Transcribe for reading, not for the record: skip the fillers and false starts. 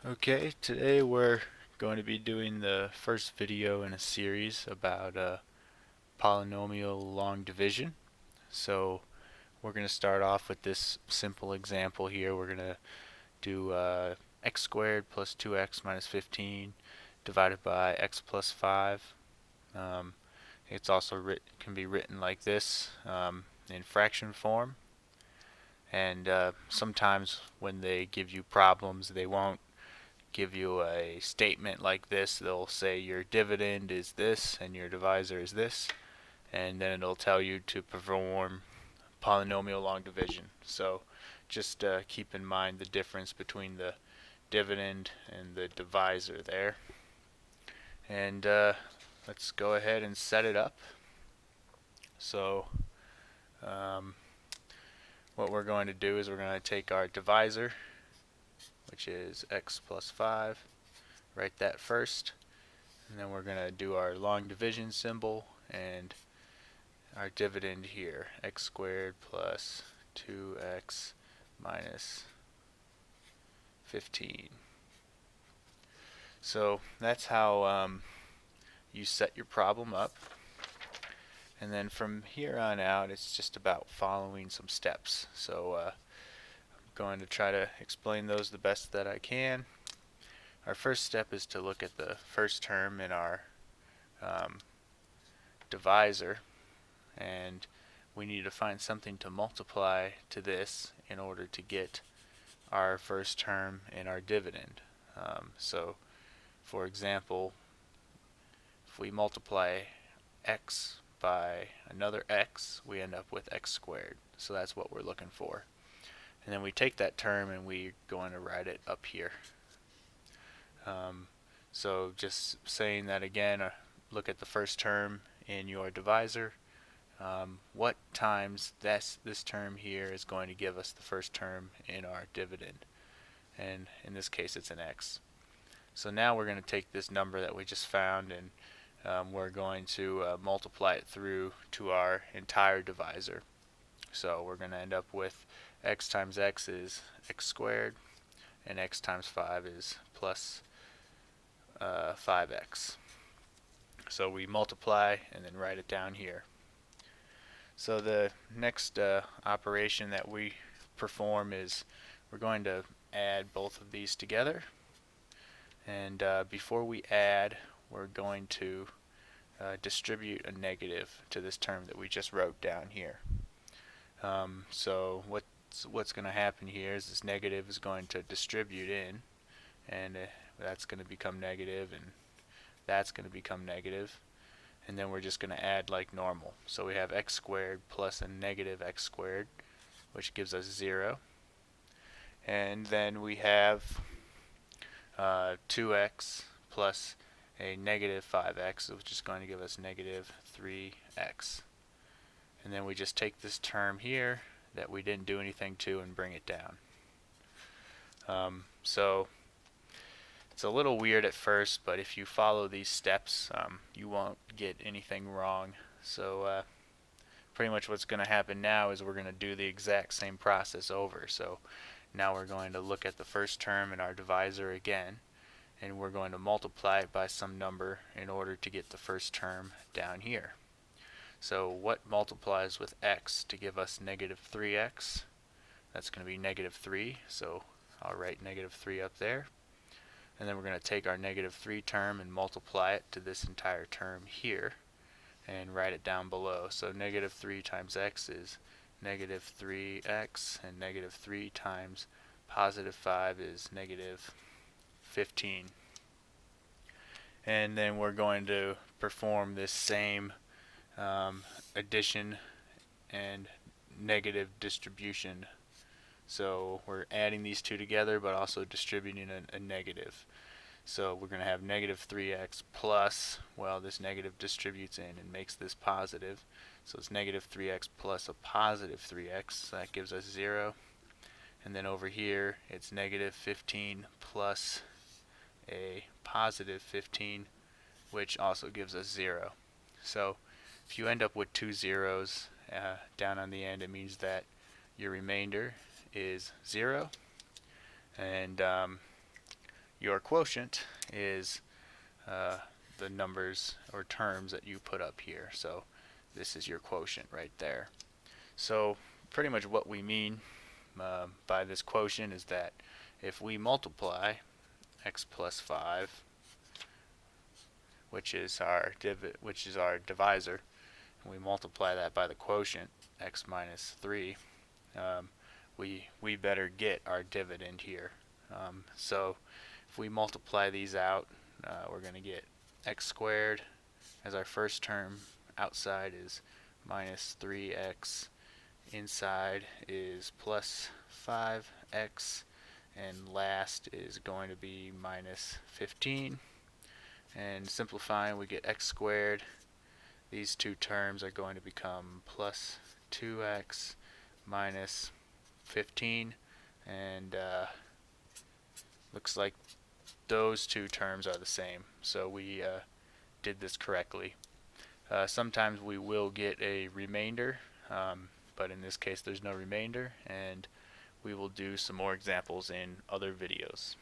Okay, today we're going to be doing the first video in a series about polynomial long division. So we're going to start off with this simple example here. We're going to do x squared plus 2x minus 15 divided by x plus 5. It's also can be written like this in fraction form. And sometimes when they give you problems, they won't give you a statement like this. They'll say your dividend is this and your divisor is this, and then it'll tell you to perform polynomial long division. So just keep in mind the difference between the dividend and the divisor there. And let's go ahead and set it up. So what we're going to do is we're going to take our divisor, which is x plus 5, write that first, and then we're going to do our long division symbol and our dividend here, x squared plus 2x minus 15. So that's how you set your problem up. And then from here on out, it's just about following some steps. So I'm going to try to explain those the best that I can. Our first step is to look at the first term in our divisor, and we need to find something to multiply to this in order to get our first term in our dividend. So for example, if we multiply x by another x, we end up with x squared. So that's what we're looking for. And then we take that term and we're going to write it up here. So just saying that again, look at the first term in your divisor. What times this term here is going to give us the first term in our dividend, and in this case it's an x. So now we're going to take this number that we just found and we're going to multiply it through to our entire divisor. So we're going to end up with x times x is x squared, and x times 5 is plus 5x. So we multiply and then write it down here. So the next operation that we perform is we're going to add both of these together. And before we add, we're going to distribute a negative to this term that we just wrote down here. So what's going to happen here is this negative is going to distribute in, and that's going to become negative, and that's going to become negative. And then we're just going to add like normal. So we have x squared plus a negative x squared, which gives us 0. And then we have 2x plus a negative 5x, which is going to give us negative 3x. And then we just take this term here that we didn't do anything to and bring it down. So it's a little weird at first, but if you follow these steps, you won't get anything wrong. So pretty much what's going to happen now is we're going to do the exact same process over. So now we're going to look at the first term in our divisor again, and we're going to multiply it by some number in order to get the first term down here. So what multiplies with x to give us negative 3x? That's going to be negative 3, so I'll write negative 3 up there. And then we're going to take our negative 3 term and multiply it to this entire term here and write it down below. So negative 3 times x is negative 3x, and negative 3 times positive 5 is negative 15. And then we're going to perform this same addition and negative distribution. So we're adding these two together but also distributing a negative. So we're going to have negative 3x plus, well, this negative distributes in and makes this positive. So it's negative 3x plus a positive 3x, so that gives us 0. And then over here it's negative 15 plus a positive 15, which also gives us 0. So if you end up with two zeros down on the end, it means that your remainder is 0, and your quotient is the numbers or terms that you put up here. So this is your quotient right there. So pretty much what we mean by this quotient is that if we multiply x plus 5, which is our divisor, and we multiply that by the quotient x minus 3, we better get our dividend here. So if we multiply these out, we're going to get x squared as our first term. Outside is minus 3x. Inside is plus 5x. And last is going to be minus 15. And simplifying, we get x squared. These two terms are going to become plus 2x minus 15. And looks like those two terms are the same. So we did this correctly. Sometimes we will get a remainder, but in this case there's no remainder, and we will do some more examples in other videos.